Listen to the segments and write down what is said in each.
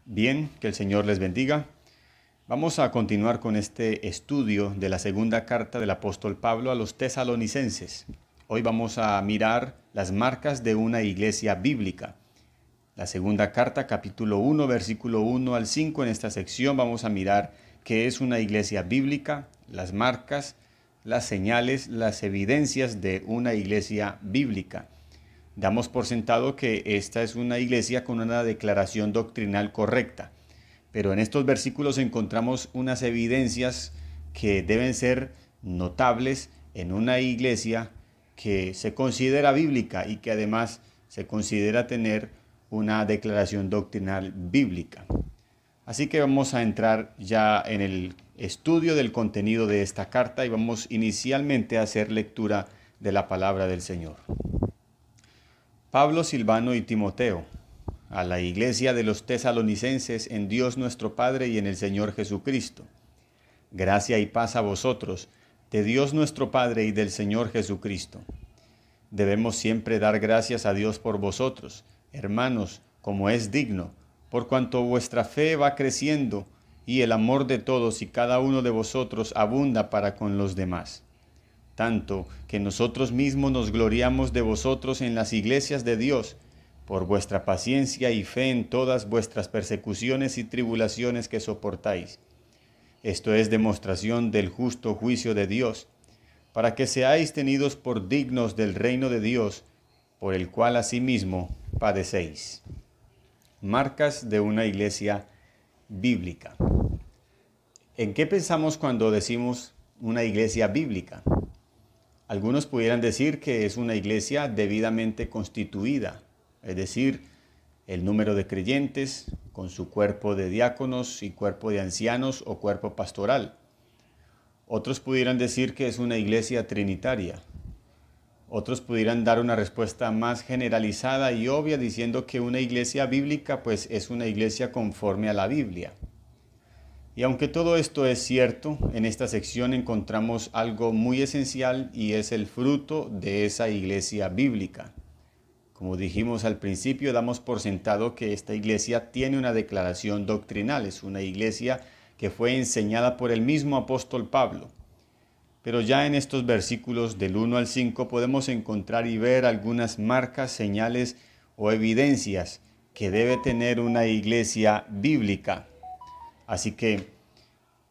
Bien, que el Señor les bendiga. Vamos a continuar con este estudio de la segunda carta del apóstol Pablo a los tesalonicenses. Hoy vamos a mirar las marcas de una iglesia bíblica. La segunda carta, capítulo 1, versículo 1 al 5. En esta sección vamos a mirar qué es una iglesia bíblica, las marcas, las señales, las evidencias de una iglesia bíblica. Damos por sentado que esta es una iglesia con una declaración doctrinal correcta, pero en estos versículos encontramos unas evidencias que deben ser notables en una iglesia que se considera bíblica y que además se considera tener una declaración doctrinal bíblica. Así que vamos a entrar ya en el estudio del contenido de esta carta y vamos inicialmente a hacer lectura de la palabra del Señor. Pablo, Silvano y Timoteo, a la iglesia de los tesalonicenses en Dios nuestro Padre y en el Señor Jesucristo. Gracia y paz a vosotros, de Dios nuestro Padre y del Señor Jesucristo. Debemos siempre dar gracias a Dios por vosotros, hermanos, como es digno, por cuanto vuestra fe va creciendo y el amor de todos y cada uno de vosotros abunda para con los demás. Tanto que nosotros mismos nos gloriamos de vosotros en las iglesias de Dios, por vuestra paciencia y fe en todas vuestras persecuciones y tribulaciones que soportáis. Esto es demostración del justo juicio de Dios, para que seáis tenidos por dignos del reino de Dios, por el cual asimismo padecéis. Marcas de una iglesia bíblica. ¿En qué pensamos cuando decimos una iglesia bíblica? Algunos pudieran decir que es una iglesia debidamente constituida, es decir, el número de creyentes con su cuerpo de diáconos y cuerpo de ancianos o cuerpo pastoral. Otros pudieran decir que es una iglesia trinitaria. Otros pudieran dar una respuesta más generalizada y obvia diciendo que una iglesia bíblica pues es una iglesia conforme a la Biblia. Y aunque todo esto es cierto, en esta sección encontramos algo muy esencial y es el fruto de esa iglesia bíblica. Como dijimos al principio, damos por sentado que esta iglesia tiene una declaración doctrinal, es una iglesia que fue enseñada por el mismo apóstol Pablo. Pero ya en estos versículos del 1 al 5 podemos encontrar y ver algunas marcas, señales o evidencias que debe tener una iglesia bíblica. Así que,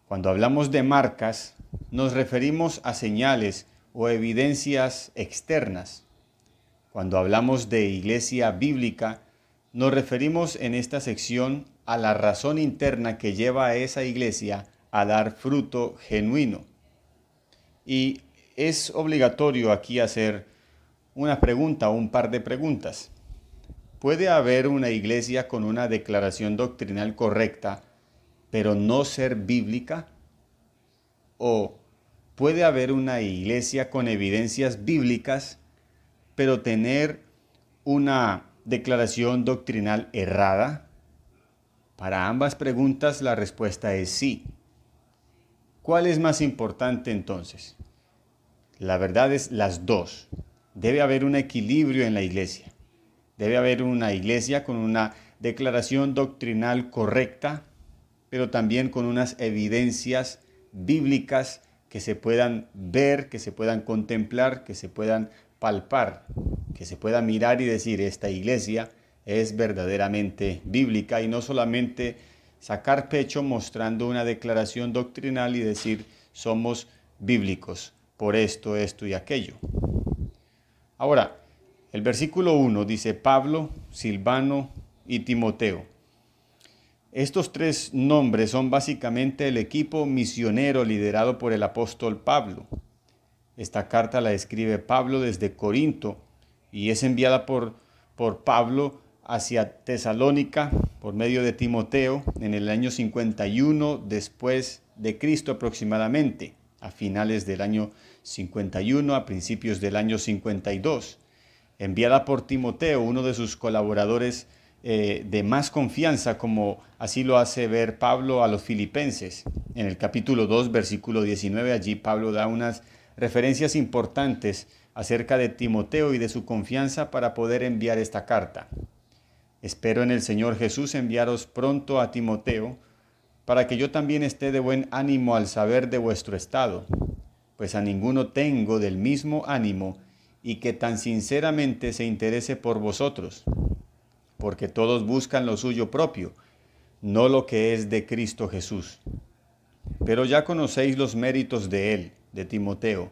cuando hablamos de marcas, nos referimos a señales o evidencias externas. Cuando hablamos de iglesia bíblica, nos referimos en esta sección a la razón interna que lleva a esa iglesia a dar fruto genuino. Y es obligatorio aquí hacer una pregunta o un par de preguntas. ¿Puede haber una iglesia con una declaración doctrinal correcta, pero no ser bíblica? ¿O puede haber una iglesia con evidencias bíblicas, pero tener una declaración doctrinal errada? Para ambas preguntas la respuesta es sí. ¿Cuál es más importante entonces? La verdad es las dos. Debe haber un equilibrio en la iglesia. Debe haber una iglesia con una declaración doctrinal correcta, pero también con unas evidencias bíblicas que se puedan ver, que se puedan contemplar, que se puedan palpar, que se pueda mirar y decir, esta iglesia es verdaderamente bíblica, y no solamente sacar pecho mostrando una declaración doctrinal y decir, somos bíblicos por esto, esto y aquello. Ahora, el versículo 1 dice Pablo, Silvano y Timoteo. Estos tres nombres son básicamente el equipo misionero liderado por el apóstol Pablo. Esta carta la escribe Pablo desde Corinto y es enviada por Pablo hacia Tesalónica por medio de Timoteo en el año 51 después de Cristo aproximadamente, a finales del año 51, a principios del año 52. Enviada por Timoteo, uno de sus colaboradores de más confianza, como así lo hace ver Pablo a los filipenses. En el capítulo 2, versículo 19, allí Pablo da unas referencias importantes acerca de Timoteo y de su confianza para poder enviar esta carta. Espero en el Señor Jesús enviaros pronto a Timoteo, para que yo también esté de buen ánimo al saber de vuestro estado, pues a ninguno tengo del mismo ánimo y que tan sinceramente se interese por vosotros, porque todos buscan lo suyo propio, no lo que es de Cristo Jesús. Pero ya conocéis los méritos de él, de Timoteo,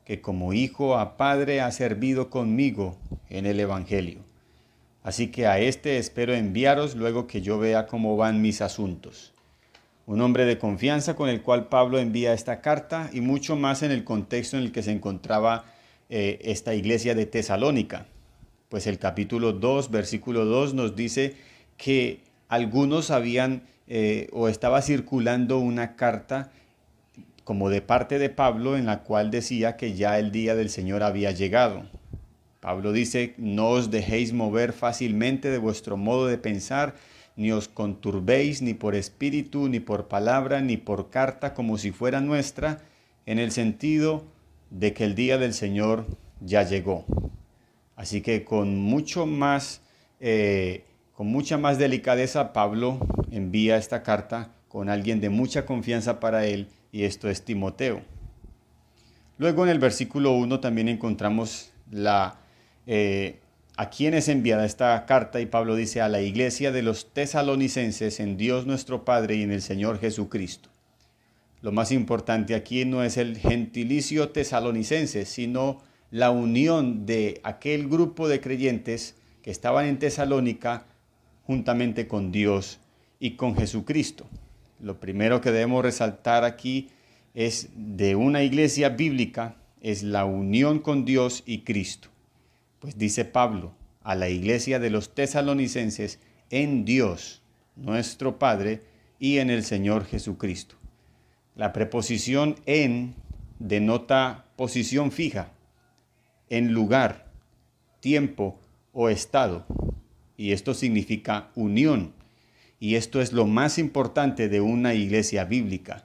que como hijo a padre ha servido conmigo en el Evangelio. Así que a este espero enviaros luego que yo vea cómo van mis asuntos. Un hombre de confianza con el cual Pablo envía esta carta y mucho más en el contexto en el que se encontraba esta iglesia de Tesalónica. Pues el capítulo 2, versículo 2 nos dice que algunos habían o estaba circulando una carta como de parte de Pablo en la cual decía que ya el día del Señor había llegado. Pablo dice, no os dejéis mover fácilmente de vuestro modo de pensar, ni os conturbéis ni por espíritu, ni por palabra, ni por carta como si fuera nuestra, en el sentido de que el día del Señor ya llegó. Así que con mucha más delicadeza Pablo envía esta carta con alguien de mucha confianza para él, y esto es Timoteo. Luego en el versículo 1 también encontramos a quién es enviada esta carta, y Pablo dice a la iglesia de los tesalonicenses en Dios nuestro Padre y en el Señor Jesucristo. Lo más importante aquí no es el gentilicio tesalonicense, sino la unión de aquel grupo de creyentes que estaban en Tesalónica juntamente con Dios y con Jesucristo. Lo primero que debemos resaltar aquí es de una iglesia bíblica, es la unión con Dios y Cristo. Pues dice Pablo a la iglesia de los tesalonicenses en Dios, nuestro Padre, y en el Señor Jesucristo. La preposición en denota posición fija, en lugar, tiempo o estado, y esto significa unión. Y esto es lo más importante de una iglesia bíblica.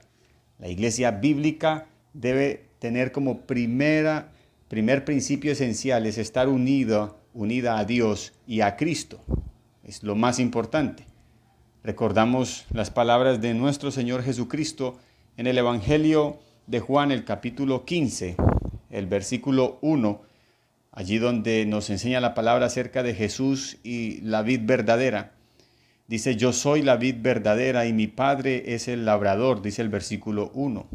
La iglesia bíblica debe tener como primer principio esencial es estar unida a Dios y a Cristo. Es lo más importante. Recordamos las palabras de nuestro Señor Jesucristo en el Evangelio de Juan, el capítulo 15, el versículo 1, allí donde nos enseña la palabra acerca de Jesús y la vid verdadera. Dice, yo soy la vid verdadera y mi Padre es el labrador, dice el versículo 1.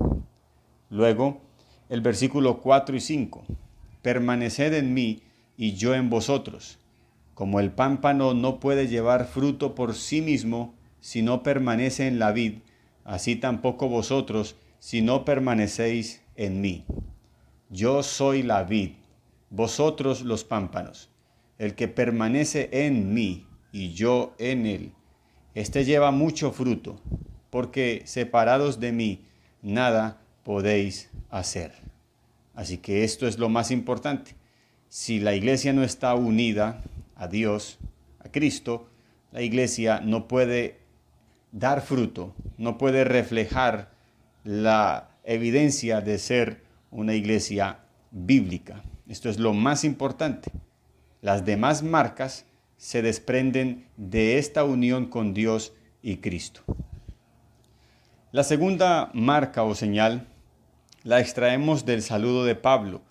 Luego, el versículo 4 y 5. Permaneced en mí y yo en vosotros. Como el pámpano no puede llevar fruto por sí mismo si no permanece en la vid, así tampoco vosotros si no permanecéis en mí. Yo soy la vid, vosotros los pámpanos. El que permanece en mí y yo en él, este lleva mucho fruto, porque separados de mí nada podéis hacer. Así que esto es lo más importante. Si la iglesia no está unida a Dios, a Cristo, la iglesia no puede dar fruto, no puede reflejar la evidencia de ser una iglesia bíblica. Esto es lo más importante. Las demás marcas se desprenden de esta unión con Dios y Cristo. La segunda marca o señal la extraemos del saludo de Pablo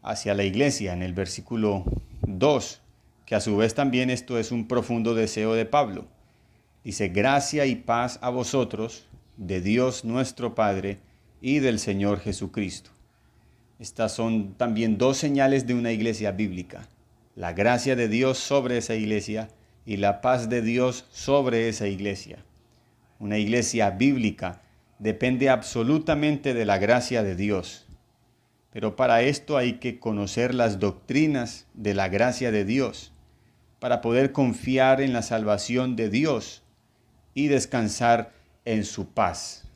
hacia la iglesia en el versículo 2, que a su vez también esto es un profundo deseo de Pablo. Dice, gracia y paz a vosotros, de Dios nuestro Padre y del Señor Jesucristo. Estas son también dos señales de una iglesia bíblica. La gracia de Dios sobre esa iglesia y la paz de Dios sobre esa iglesia. Una iglesia bíblica depende absolutamente de la gracia de Dios. Pero para esto hay que conocer las doctrinas de la gracia de Dios, para poder confiar en la salvación de Dios y descansar en su paz.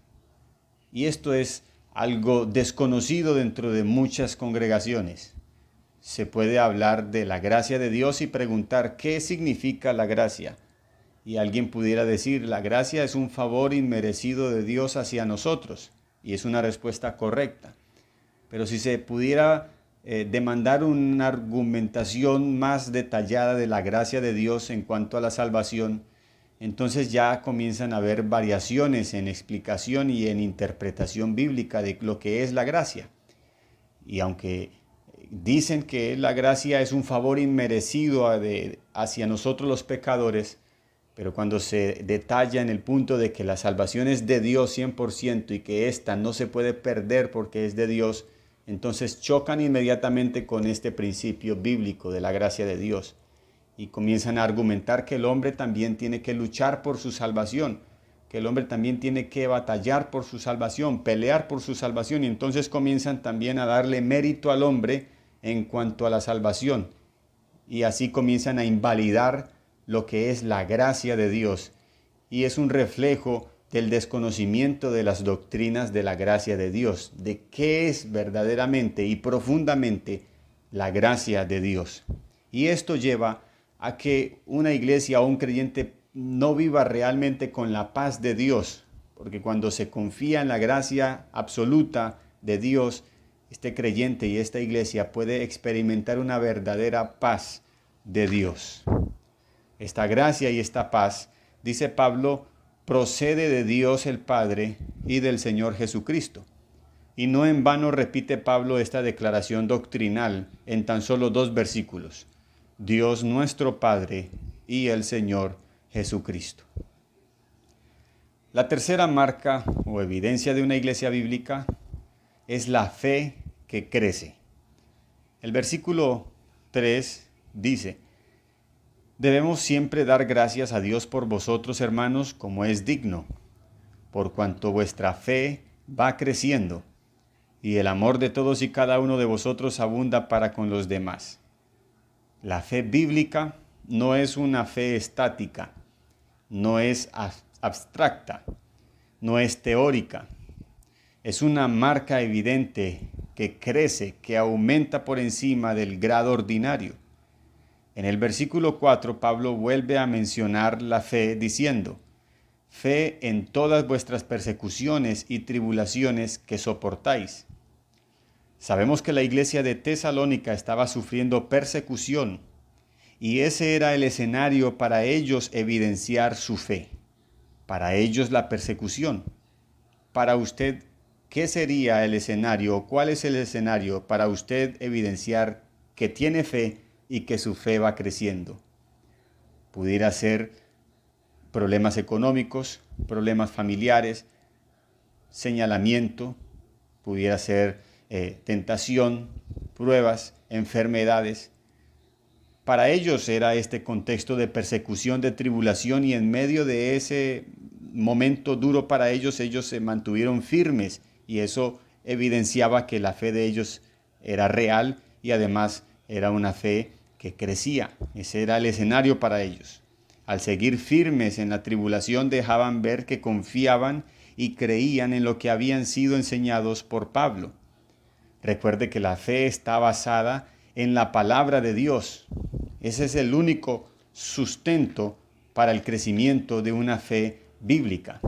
Y esto es algo desconocido dentro de muchas congregaciones. Se puede hablar de la gracia de Dios y preguntar qué significa la gracia. Y alguien pudiera decir, la gracia es un favor inmerecido de Dios hacia nosotros. Y es una respuesta correcta. Pero si se pudiera demandar una argumentación más detallada de la gracia de Dios en cuanto a la salvación, entonces ya comienzan a haber variaciones en explicación y en interpretación bíblica de lo que es la gracia. Y aunque dicen que la gracia es un favor inmerecido hacia nosotros los pecadores, pero cuando se detalla en el punto de que la salvación es de Dios 100% y que ésta no se puede perder porque es de Dios, entonces chocan inmediatamente con este principio bíblico de la gracia de Dios y comienzan a argumentar que el hombre también tiene que luchar por su salvación, que el hombre también tiene que batallar por su salvación, pelear por su salvación, y entonces comienzan también a darle mérito al hombre en cuanto a la salvación, y así comienzan a invalidar lo que es la gracia de Dios, y es un reflejo del desconocimiento de las doctrinas de la gracia de Dios, de qué es verdaderamente y profundamente la gracia de Dios. Y esto lleva a que una iglesia o un creyente no viva realmente con la paz de Dios, porque cuando se confía en la gracia absoluta de Dios, este creyente y esta iglesia puede experimentar una verdadera paz de Dios. Esta gracia y esta paz, dice Pablo, procede de Dios el Padre y del Señor Jesucristo. Y no en vano repite Pablo esta declaración doctrinal en tan solo 2 versículos. Dios nuestro Padre y el Señor Jesucristo. La tercera marca o evidencia de una iglesia bíblica es la fe que crece. El versículo 3 dice: debemos siempre dar gracias a Dios por vosotros, hermanos, como es digno, por cuanto vuestra fe va creciendo, y el amor de todos y cada uno de vosotros abunda para con los demás. La fe bíblica no es una fe estática, no es abstracta, no es teórica. Es una marca evidente que crece, que aumenta por encima del grado ordinario. En el versículo 4, Pablo vuelve a mencionar la fe diciendo: fe en todas vuestras persecuciones y tribulaciones que soportáis. Sabemos que la iglesia de Tesalónica estaba sufriendo persecución y ese era el escenario para ellos evidenciar su fe. Para ellos la persecución. Para usted, ¿qué sería el escenario o cuál es el escenario para usted evidenciar que tiene fe y que su fe va creciendo? Pudiera ser problemas económicos, problemas familiares, señalamiento, pudiera ser tentación, pruebas, enfermedades. Para ellos era este contexto de persecución, de tribulación, y en medio de ese momento duro para ellos, ellos se mantuvieron firmes y eso evidenciaba que la fe de ellos era real y además era una fe que crecía. Ese era el escenario para ellos. Al seguir firmes en la tribulación dejaban ver que confiaban y creían en lo que habían sido enseñados por Pablo. Recuerde que la fe está basada en la palabra de Dios. Ese es el único sustento para el crecimiento de una fe bíblica.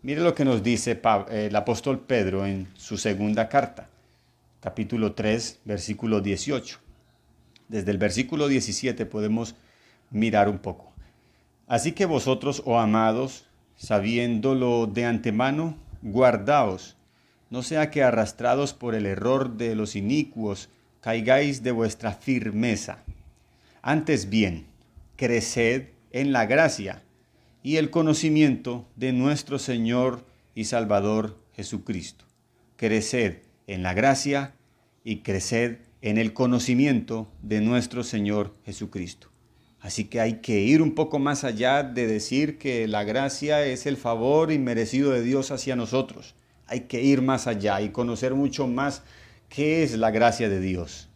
Mire lo que nos dice el apóstol Pedro en su segunda carta, capítulo 3, versículo 18. Desde el versículo 17 podemos mirar un poco. Así que vosotros, oh amados, sabiéndolo de antemano, guardaos, no sea que arrastrados por el error de los inicuos, caigáis de vuestra firmeza. Antes bien, creced en la gracia y el conocimiento de nuestro Señor y Salvador Jesucristo. Creced en la gracia y creced en el conocimiento de nuestro Señor Jesucristo. Así que hay que ir un poco más allá de decir que la gracia es el favor inmerecido de Dios hacia nosotros. Hay que ir más allá y conocer mucho más qué es la gracia de Dios.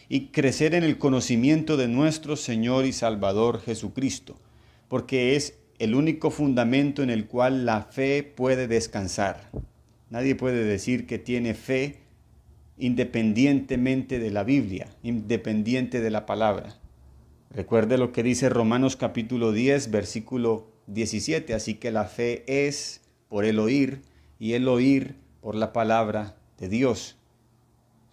Y crecer en el conocimiento de nuestro Señor y Salvador Jesucristo, porque es el único fundamento en el cual la fe puede descansar. Nadie puede decir que tiene fe independientemente de la Biblia, independiente de la palabra. Recuerde lo que dice Romanos capítulo 10, versículo 17. Así que la fe es por el oír y el oír por la palabra de Dios.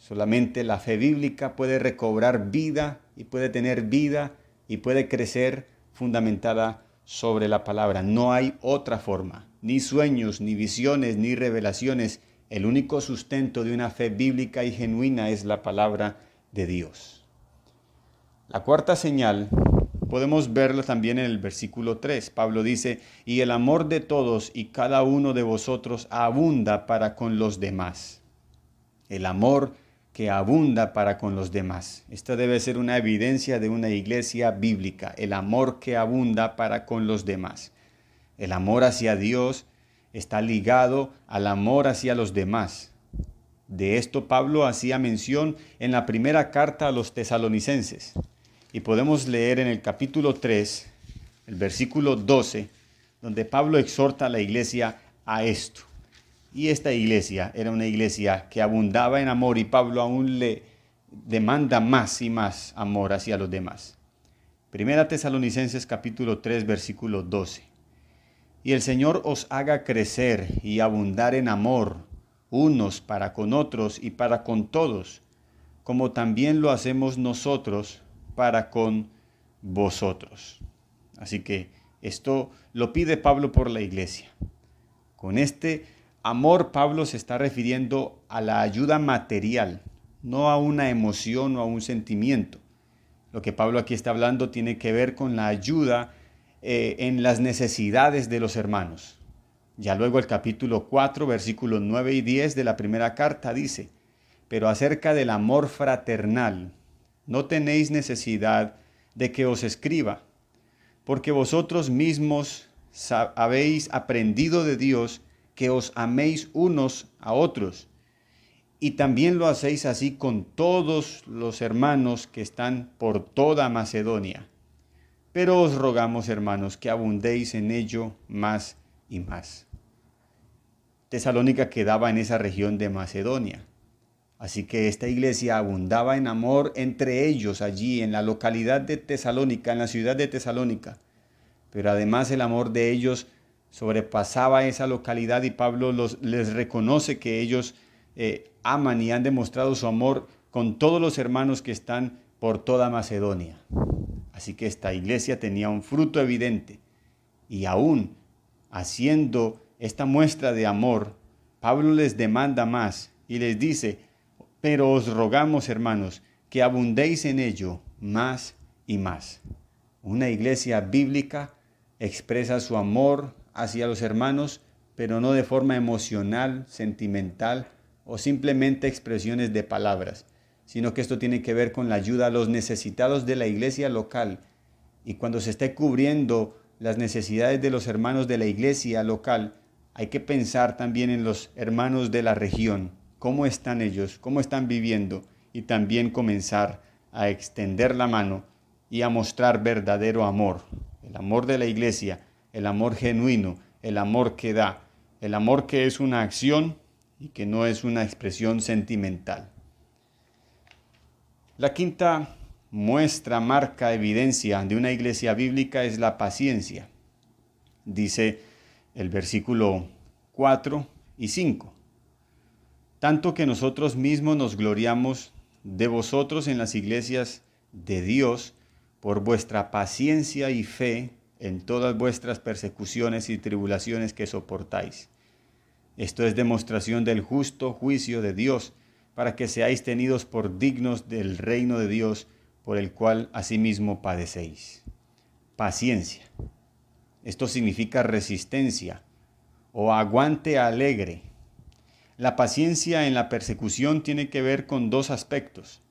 Solamente la fe bíblica puede recobrar vida y puede tener vida y puede crecer fundamentada sobre la palabra. No hay otra forma, ni sueños, ni visiones, ni revelaciones. El único sustento de una fe bíblica y genuina es la palabra de Dios. La cuarta señal podemos verla también en el versículo 3. Pablo dice, y el amor de todos y cada uno de vosotros abunda para con los demás. El amor que abunda para con los demás. Esta debe ser una evidencia de una iglesia bíblica, el amor que abunda para con los demás. El amor hacia Dios está ligado al amor hacia los demás. De esto Pablo hacía mención en la primera carta a los tesalonicenses. Y podemos leer en el capítulo 3, el versículo 12, donde Pablo exhorta a la iglesia a esto. Y esta iglesia era una iglesia que abundaba en amor y Pablo aún le demanda más y más amor hacia los demás. Primera Tesalonicenses capítulo 3 versículo 12. Y el Señor os haga crecer y abundar en amor, unos para con otros y para con todos, como también lo hacemos nosotros para con vosotros. Así que esto lo pide Pablo por la iglesia. Con este amor, Pablo se está refiriendo a la ayuda material, no a una emoción o a un sentimiento. Lo que Pablo aquí está hablando tiene que ver con la ayuda en las necesidades de los hermanos. Ya luego el capítulo 4, versículos 9 y 10 de la primera carta dice, pero acerca del amor fraternal, no tenéis necesidad de que os escriba, porque vosotros mismos habéis aprendido de Dios que os améis unos a otros, y también lo hacéis así con todos los hermanos que están por toda Macedonia. Pero os rogamos, hermanos, que abundéis en ello más y más. Tesalónica quedaba en esa región de Macedonia, así que esta iglesia abundaba en amor entre ellos allí en la localidad de Tesalónica, en la ciudad de Tesalónica. Pero además el amor de ellos sobrepasaba esa localidad y Pablo les reconoce que ellos aman y han demostrado su amor con todos los hermanos que están por toda Macedonia. Así que esta iglesia tenía un fruto evidente y aún haciendo esta muestra de amor, Pablo les demanda más y les dice, pero os rogamos, hermanos, que abundéis en ello más y más. Una iglesia bíblica expresa su amor hacia los hermanos, pero no de forma emocional, sentimental o simplemente expresiones de palabras, sino que esto tiene que ver con la ayuda a los necesitados de la iglesia local. Y cuando se esté cubriendo las necesidades de los hermanos de la iglesia local, hay que pensar también en los hermanos de la región, cómo están ellos, cómo están viviendo, y también comenzar a extender la mano y a mostrar verdadero amor. El amor de la iglesia, el amor genuino, el amor que da, el amor que es una acción y que no es una expresión sentimental. La quinta muestra, marca, evidencia de una iglesia bíblica es la paciencia. Dice el versículo 4 y 5. Tanto que nosotros mismos nos gloriamos de vosotros en las iglesias de Dios por vuestra paciencia y fe en todas vuestras persecuciones y tribulaciones que soportáis. Esto es demostración del justo juicio de Dios, para que seáis tenidos por dignos del reino de Dios, por el cual asimismo padecéis. Paciencia. Esto significa resistencia o aguante alegre. La paciencia en la persecución tiene que ver con dos aspectos: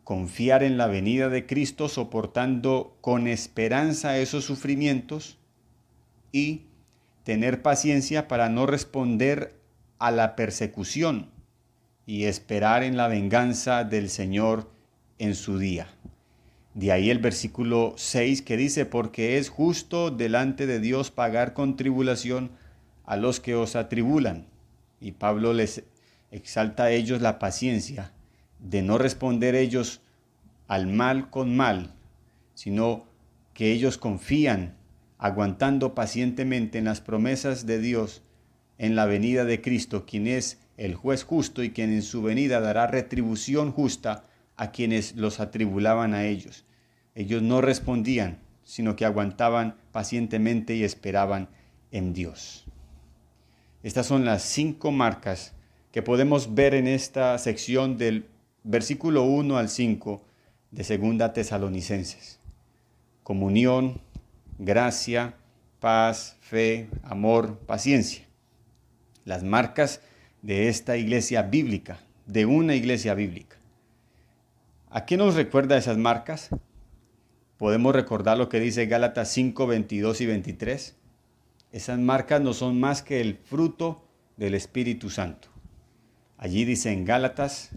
confiar en la venida de Cristo soportando con esperanza esos sufrimientos y tener paciencia para no responder a la persecución y esperar en la venganza del Señor en su día. De ahí el versículo 6 que dice, porque es justo delante de Dios pagar con tribulación a los que os atribulan. Y Pablo les exalta a ellos la paciencia de no responder ellos al mal con mal, sino que ellos confían, aguantando pacientemente en las promesas de Dios, en la venida de Cristo, quien es el juez justo y quien en su venida dará retribución justa a quienes los atribulaban a ellos. Ellos no respondían, sino que aguantaban pacientemente y esperaban en Dios. Estas son las 5 marcas que podemos ver en esta sección del versículo 1 al 5 de 2 Tesalonicenses. Comunión, gracia, paz, fe, amor, paciencia. Las marcas de esta iglesia bíblica, de una iglesia bíblica. ¿A qué nos recuerda esas marcas? Podemos recordar lo que dice Gálatas 5, 22 y 23. Esas marcas no son más que el fruto del Espíritu Santo. Allí dice en Gálatas,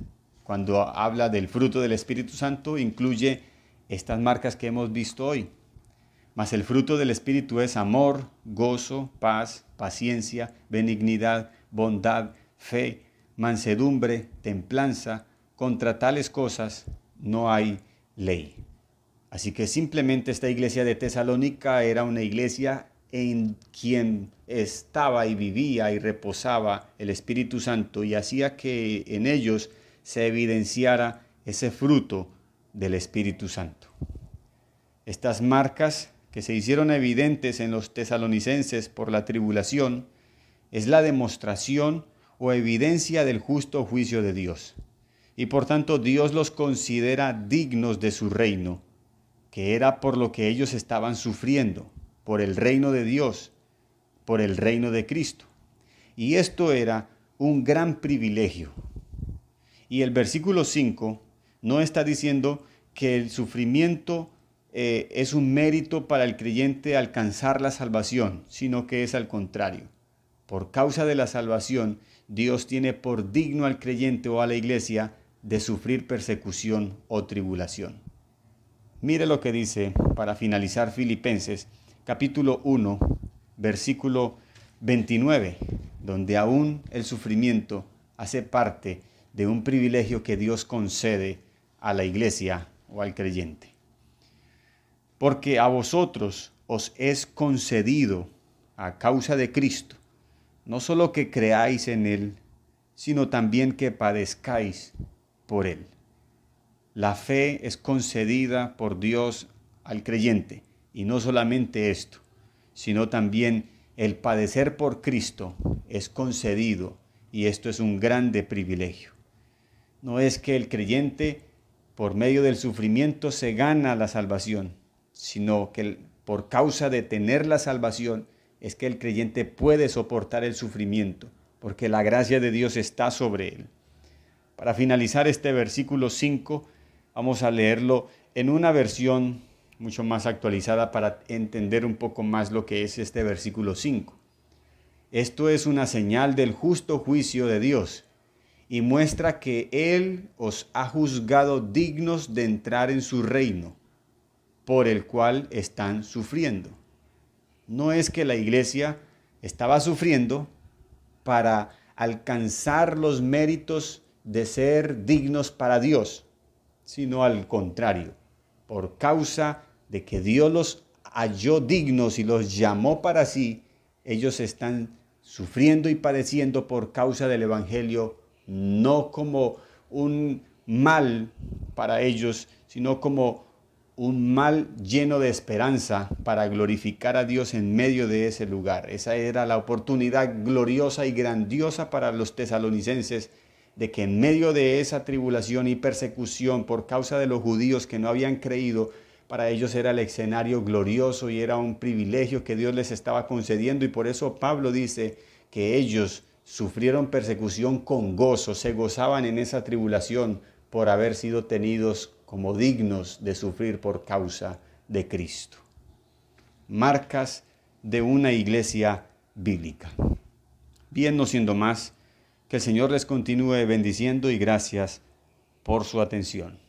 cuando habla del fruto del Espíritu Santo, incluye estas marcas que hemos visto hoy. Mas el fruto del Espíritu es amor, gozo, paz, paciencia, benignidad, bondad, fe, mansedumbre, templanza. Contra tales cosas no hay ley. Así que simplemente esta iglesia de Tesalónica era una iglesia en quien estaba y vivía y reposaba el Espíritu Santo y hacía que en ellos se evidenciara ese fruto del Espíritu Santo. Estas marcas que se hicieron evidentes en los tesalonicenses por la tribulación es la demostración o evidencia del justo juicio de Dios. Y por tanto Dios los considera dignos de su reino, que era por lo que ellos estaban sufriendo, por el reino de Dios, por el reino de Cristo. Y esto era un gran privilegio. Y el versículo 5 no está diciendo que el sufrimiento es un mérito para el creyente alcanzar la salvación, sino que es al contrario. Por causa de la salvación, Dios tiene por digno al creyente o a la iglesia de sufrir persecución o tribulación. Mire lo que dice, para finalizar, Filipenses, capítulo 1, versículo 29, donde aún el sufrimiento hace parte de un privilegio que Dios concede a la iglesia o al creyente. Porque a vosotros os es concedido, a causa de Cristo, no solo que creáis en Él, sino también que padezcáis por Él. La fe es concedida por Dios al creyente, y no solamente esto, sino también el padecer por Cristo es concedido, y esto es un grande privilegio. No es que el creyente, por medio del sufrimiento, se gana la salvación, sino que por causa de tener la salvación, es que el creyente puede soportar el sufrimiento, porque la gracia de Dios está sobre él. Para finalizar este versículo 5, vamos a leerlo en una versión mucho más actualizada para entender un poco más lo que es este versículo 5. Esto es una señal del justo juicio de Dios y muestra que Él os ha juzgado dignos de entrar en su reino, por el cual están sufriendo. No es que la iglesia estaba sufriendo para alcanzar los méritos de ser dignos para Dios, sino al contrario, por causa de que Dios los halló dignos y los llamó para sí, ellos están sufriendo y padeciendo por causa del Evangelio, no como un mal para ellos, sino como un mal lleno de esperanza para glorificar a Dios en medio de ese lugar. Esa era la oportunidad gloriosa y grandiosa para los tesalonicenses, de que en medio de esa tribulación y persecución por causa de los judíos que no habían creído, para ellos era el escenario glorioso y era un privilegio que Dios les estaba concediendo, y por eso Pablo dice que ellos sufrieron persecución con gozo, se gozaban en esa tribulación por haber sido tenidos como dignos de sufrir por causa de Cristo. Marcas de una iglesia bíblica. Bien, no siendo más, que el Señor les continúe bendiciendo y gracias por su atención.